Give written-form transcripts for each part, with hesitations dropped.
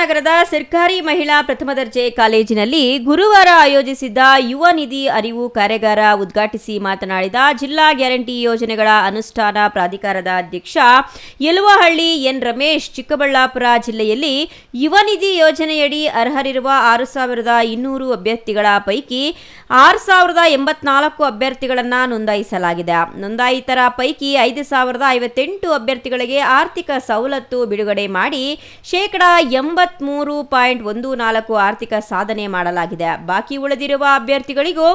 ನಗರದ ಸರ್ಕಾರಿ ಮಹಿಳಾ ಪ್ರಥಮ ದರ್ಜೆ ಕಾಲೇಜಿನಲ್ಲಿ ಗುರುವಾರ ಆಯೋಜಿಸಿದ್ದ ಯುವ ನಿಧಿ ಅರಿವು ಕಾರ್ಯಾಗಾರ ಉದ್ಘಾಟಿಸಿ ಮಾತನಾಡಿದ ಜಿಲ್ಲಾ ಗ್ಯಾರಂಟಿ ಯೋಜನೆಗಳ ಅನುಷ್ಠಾನ ಪ್ರಾಧಿಕಾರದ ಅಧ್ಯಕ್ಷ ಯಲುವಹಳ್ಳಿ ಎನ್ ರಮೇಶ್, ಚಿಕ್ಕಬಳ್ಳಾಪುರ ಜಿಲ್ಲೆಯಲ್ಲಿ ಯುವ ನಿಧಿ ಯೋಜನೆಯಡಿ ಅರ್ಹರಿರುವ 6,200 ಅಭ್ಯರ್ಥಿಗಳ ಪೈಕಿ 6,084 ಅಭ್ಯರ್ಥಿಗಳನ್ನು ನೋಂದಾಯಿಸಲಾಗಿದೆ. ನೋಂದಾಯಿತರ ಪೈಕಿ 5,058 ಅಭ್ಯರ್ಥಿಗಳಿಗೆ ಆರ್ಥಿಕ ಸವಲತ್ತು ಬಿಡುಗಡೆ ಮಾಡಿ ಶೇಕಡಾ 83.14 ಆರ್ಥಿಕ ಸಾಧನೆ ಮಾಡಲಾಗಿದೆ. ಬಾಕಿ ಉಳಿದಿರುವ ಅಭ್ಯರ್ಥಿಗಳಿಗೂ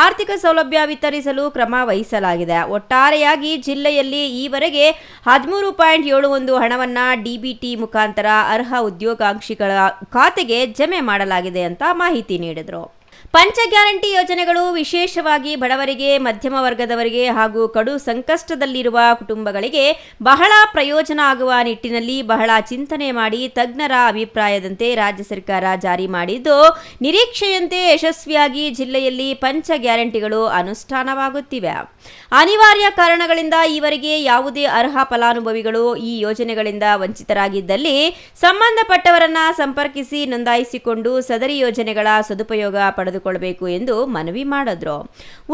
ಆರ್ಥಿಕ ಸೌಲಭ್ಯ ವಿತರಿಸಲು ಕ್ರಮ ವಹಿಸಲಾಗಿದೆ. ಒಟ್ಟಾರೆಯಾಗಿ ಜಿಲ್ಲೆಯಲ್ಲಿ ಈವರೆಗೆ 13.71 ಹಣವನ್ನು ಡಿಬಿಟಿ ಮುಖಾಂತರ ಅರ್ಹ ಉದ್ಯೋಗಾಕಾಂಕ್ಷಿಗಳ ಖಾತೆಗೆ ಜಮೆ ಮಾಡಲಾಗಿದೆ ಅಂತ ಮಾಹಿತಿ ನೀಡಿದರು. ಪಂಚ ಗ್ಯಾರಂಟಿ ಯೋಜನೆಗಳು ವಿಶೇಷವಾಗಿ ಬಡವರಿಗೆ, ಮಧ್ಯಮ ವರ್ಗದವರಿಗೆ ಹಾಗೂ ಕಡು ಸಂಕಷ್ಟದಲ್ಲಿರುವ ಕುಟುಂಬಗಳಿಗೆ ಬಹಳ ಪ್ರಯೋಜನ ಆಗುವ ನಿಟ್ಟಿನಲ್ಲಿ ಬಹಳ ಚಿಂತನೆ ಮಾಡಿ ತಜ್ಞರ ಅಭಿಪ್ರಾಯದಂತೆ ರಾಜ್ಯ ಸರ್ಕಾರ ಜಾರಿ ಮಾಡಿದ್ದು, ನಿರೀಕ್ಷೆಯಂತೆ ಯಶಸ್ವಿಯಾಗಿ ಜಿಲ್ಲೆಯಲ್ಲಿ ಪಂಚ ಗ್ಯಾರಂಟಿಗಳು ಅನುಷ್ಠಾನವಾಗುತ್ತಿವೆ. ಅನಿವಾರ್ಯ ಕಾರಣಗಳಿಂದ ಈವರೆಗೆ ಯಾವುದೇ ಅರ್ಹ ಫಲಾನುಭವಿಗಳು ಈ ಯೋಜನೆಗಳಿಂದ ವಂಚಿತರಾಗಿದ್ದಲ್ಲಿ ಸಂಬಂಧಪಟ್ಟವರನ್ನ ಸಂಪರ್ಕಿಸಿ ನೋಂದಾಯಿಸಿಕೊಂಡು ಸದರಿ ಯೋಜನೆಗಳ ಸದುಪಯೋಗ ಪಡೆದುಕೊಳ್ಳಬೇಕು ಎಂದು ಮನವಿ ಮಾಡಿದ್ರು.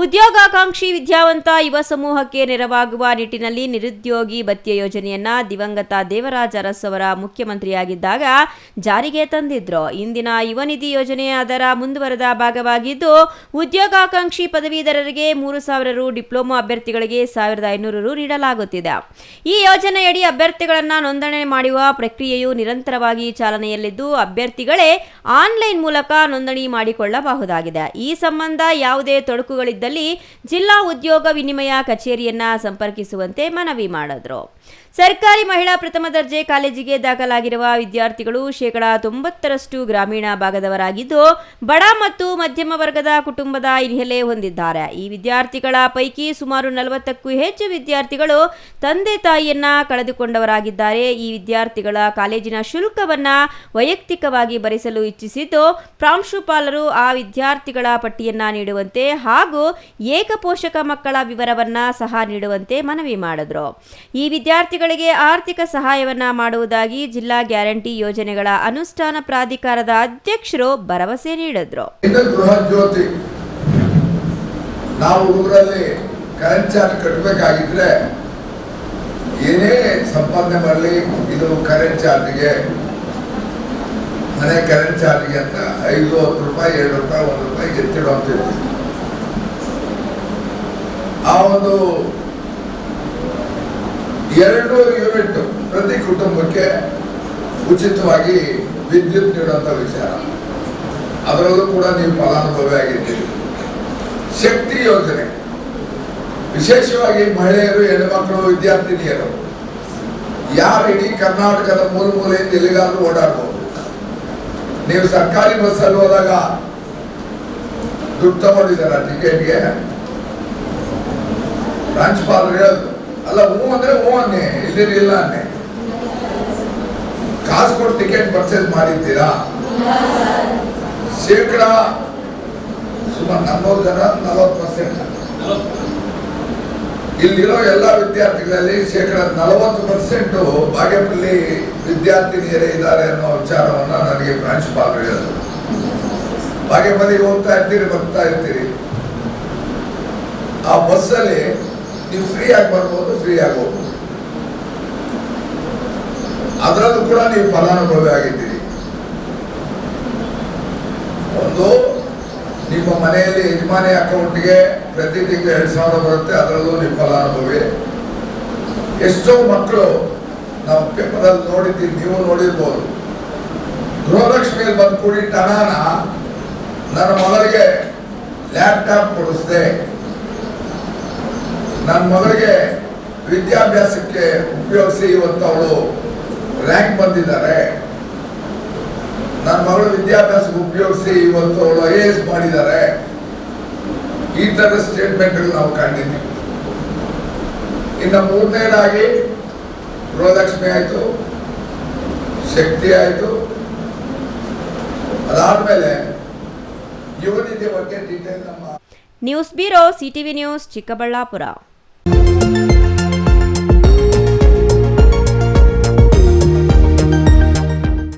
ಉದ್ಯೋಗಾಕಾಂಕ್ಷಿ ವಿದ್ಯಾವಂತ ಯುವ ಸಮೂಹಕ್ಕೆ ನೆರವಾಗುವ ನಿಟ್ಟಿನಲ್ಲಿ ನಿರುದ್ಯೋಗಿ ಭತ್ಯೆ ಯೋಜನೆಯನ್ನ ದಿವಂಗತ ದೇವರಾಜ ಅರಸು ಅವರ ಮುಖ್ಯಮಂತ್ರಿಯಾಗಿದ್ದಾಗ ಜಾರಿಗೆ ತಂದಿದ್ರು. ಇಂದಿನ ಯುವ ನಿಧಿ ಯೋಜನೆ ಅದರ ಮುಂದುವರೆದ ಭಾಗವಾಗಿದ್ದು, ಉದ್ಯೋಗಾಕಾಂಕ್ಷಿ ಪದವೀಧರರಿಗೆ 3,000 ರು, ಡಿಪ್ಲೊಮಾ ಅಭ್ಯರ್ಥಿಗಳಿಗೆ 1,500 ರು ನೀಡಲಾಗುತ್ತಿದೆ. ಈ ಯೋಜನೆಯಡಿ ಅಭ್ಯರ್ಥಿಗಳನ್ನು ನೋಂದಣಿ ಮಾಡುವ ಪ್ರಕ್ರಿಯೆಯು ನಿರಂತರವಾಗಿ ಚಾಲನೆಯಲ್ಲಿದ್ದು, ಅಭ್ಯರ್ಥಿಗಳೇ ಆನ್ಲೈನ್ ಮೂಲಕ ನೋಂದಣಿ ಮಾಡಿಕೊಳ್ಳಬಹುದಾಗಿದೆ. ಈ ಸಂಬಂಧ ಯಾವುದೇ ತೊಡಕುಗಳಿದ್ದಲ್ಲಿ ಜಿಲ್ಲಾ ಉದ್ಯೋಗ ವಿನಿಮಯ ಕಚೇರಿಯನ್ನ ಸಂಪರ್ಕಿಸುವಂತೆ ಮನವಿ ಮಾಡಿದ್ರು. ಸರ್ಕಾರಿ ಮಹಿಳಾ ಪ್ರಥಮ ದರ್ಜೆ ಕಾಲೇಜಿಗೆ ದಾಖಲಾಗಿರುವ ವಿದ್ಯಾರ್ಥಿಗಳು 90% ಗ್ರಾಮೀಣ ಭಾಗದವರಾಗಿದ್ದು, ಬಡ ಮತ್ತು ಮಧ್ಯಮ ವರ್ಗದ ಕುಟುಂಬದ ಹಿನ್ನೆಲೆ ಹೊಂದಿದ್ದಾರೆ. ಈ ವಿದ್ಯಾರ್ಥಿಗಳ ಪೈಕಿ ಸುಮಾರು 40ಕ್ಕೂ ಹೆಚ್ಚು ವಿದ್ಯಾರ್ಥಿಗಳು ತಂದೆ ತಾಯಿಯನ್ನ ಕಳೆದುಕೊಂಡವರಾಗಿದ್ದಾರೆ. ಈ ವಿದ್ಯಾರ್ಥಿಗಳ ಕಾಲೇಜಿನ ಶುಲ್ಕವನ್ನ ವೈಯಕ್ತಿಕವಾಗಿ ಭರಿಸಲು ಇಚ್ಛಿಸಿದ್ದು, ಪ್ರಾಂಶುಪಾಲರು ಆ ವಿದ್ಯಾರ್ಥಿಗಳ ಪಟ್ಟಿಯನ್ನ ನೀಡುವಂತೆ ಹಾಗೂ ಏಕಪೋಷಕ ಮಕ್ಕಳ ವಿವರವನ್ನ ಸಹ ನೀಡುವಂತೆ ಮನವಿ ಮಾಡಿದ್ರು. ಈ ವಿದ್ಯಾರ್ಥಿಗಳಿಗೆ ಆರ್ಥಿಕ ಸಹಾಯವನ್ನ ಮಾಡುವುದಾಗಿ ಜಿಲ್ಲಾ ಗ್ಯಾರಂಟಿ ಯೋಜನೆಗಳ ಅನುಷ್ಠಾನ ಪ್ರಾಧಿಕಾರದ ಅಧ್ಯಕ್ಷರು ಭರವಸೆ ನೀಡಿದ್ರು. ನಾವು ಊರಲ್ಲಿ ಕರೆಂಟ್ ಚಾರ್ಜ್ ಕಟ್ಟಬೇಕಾಗಿದ್ರೆ ಏನೇ ಸಂಪಾದನೆ ಮಾಡಲಿ, ಇದು ಕರೆಂಟ್ ಚಾರ್ಜ್ಗೆ, ಮನೆ ಕರೆಂಟ್ ಚಾರ್ಜ್ಗೆ ಅಂತ 5-10 ರೂಪಾಯಿ, 2 ರೂಪಾಯಿ, 1 ರೂಪಾಯಿ ಎತ್ತಿಡುವಂತಿತ್ತು. ಆ ಒಂದು 200 ಯೂನಿಟ್ ಪ್ರತಿ ಕುಟುಂಬಕ್ಕೆ ಉಚಿತವಾಗಿ ವಿದ್ಯುತ್ ನೀಡುವಂಥ ವಿಚಾರ, ಅದರಲ್ಲೂ ಕೂಡ ನೀವು ಫಲಾನುಭವಿ ಆಗಿದ್ದೀರಿ. ಶಕ್ತಿ ಯೋಜನೆ ವಿಶೇಷವಾಗಿ ಮಹಿಳೆಯರು, ಹೆಣ್ಣುಮಕ್ಕಳು, ವಿದ್ಯಾರ್ಥಿನಿಯರು ಯಾರು ಇಡೀ ಕರ್ನಾಟಕದ ಮೂಲೆಯಿಂದ ಎಲ್ಲಿಗಾದ್ರೂ ಓಡಾಡ್ಬೋದು. ನೀವು ಸರ್ಕಾರಿ ಬಸ್ಸಲ್ಲಿ ಹೋದಾಗ ದುಡ್ಡು ತಗೊಂಡಿದ್ದಾರ ಟಿಕೆಟ್ಗೆ? ಪ್ರಾಂಶುಪಾಲರು ಹೇಳೋದು ಅಲ್ಲ, ಹೂ ಅಂದ್ರೆ ಹೂ ಅನ್ನೆ, ಇಲ್ಲ ಅನ್ನೆ. ಕಾಸು ಕೊಟ್ಟು ಟಿಕೆಟ್ ಪರ್ಚೇಸ್ ಮಾಡಿದ್ದೀರಾ? ಶೇಕಡ ಸುಮಾರು 40 ಜನ, 40% ಇಲ್ಲಿರೋ ಎಲ್ಲ ವಿದ್ಯಾರ್ಥಿಗಳಲ್ಲಿ ಶೇಕಡ 40% ಬಾಗೇಪಲ್ಲಿ ವಿದ್ಯಾರ್ಥಿನಿಯರೇ ಇದ್ದಾರೆ ಅನ್ನೋ ವಿಚಾರವನ್ನ ನನಗೆ ಪ್ರಾಂಶುಪಾಲರು ಹೇಳಿದ್ರು. ಬಾಗೇಪಲ್ಲಿಗೆ ಹೋಗ್ತಾ ಇರ್ತೀರಿ, ಬರ್ತಾ ಇರ್ತೀರಿ, ಆ ಬಸ್ಸಲ್ಲಿ ನೀವು ಫ್ರೀ ಆಗಿ ಬರ್ಬೋದು, ಫ್ರೀ ಆಗಿ ಹೋಗ್ಬೋದು. ಅದರಲ್ಲೂ ಕೂಡ ನೀವು ಫಲಾನುಭವಿ ಆಗಿದ್ದೀರಿ. ಒಂದು ನಿಮ್ಮ ಮನೆಯಲ್ಲಿ ಯಜಮಾನಿ ಅಕೌಂಟ್ಗೆ ಪ್ರತಿ ತಿಂಗಳು 2,000 ಬರುತ್ತೆ, ಅದರಲ್ಲೂ ನೀವು ಫಲಾನುಭವಿ. ಎಷ್ಟೋ ಮಕ್ಕಳು ನಾವು ಪೇಪರಲ್ಲಿ ನೋಡಿದ್ದೀವಿ, ನೀವು ನೋಡಿರ್ಬೋದು, ಗೃಹಲಕ್ಷ್ಮಿಯಲ್ಲಿ ಬಂದು ಕೂಡಿ ಟನಾನ ನನ್ನ ಮಗಳಿಗೆ ಲ್ಯಾಪ್ಟಾಪ್ ಕೊಡಿಸ್ದೆ, ನನ್ನ ಮಗಳಿಗೆ ವಿದ್ಯಾಭ್ಯಾಸಕ್ಕೆ ಉಪಯೋಗಿಸಿ ಇವತ್ತು ಅವಳು ರ್ಯಾಂಕ್ ಬಂದಿದ್ದಾರೆ, ನನ್ನ ಮಗಳು ವಿದ್ಯಾಭ್ಯಾಸಕ್ಕೆ ಉಪಯೋಗಿಸಿ ಇವತ್ತು ಅವಳು IAS ಮಾಡಿದ್ದಾರೆ. ಈ ತರ ಸ್ಟೇಟ್ಮೆಂಟ್ ನಾವು ಕಂಡಿದ್ದೀವಿ. ಇನ್ನು 3ನೇದಾಗಿ ಗೃಹಲಕ್ಷ್ಮಿ ಆಯ್ತು, ಶಕ್ತಿ ಆಯ್ತು, ಅದಾದ್ಮೇಲೆ ಯುವ ನಿಧಿ ಬಗ್ಗೆ ಡೀಟೇಲ್ ನಮ್ಮ news bureau, CTV news, Chikkaballapur.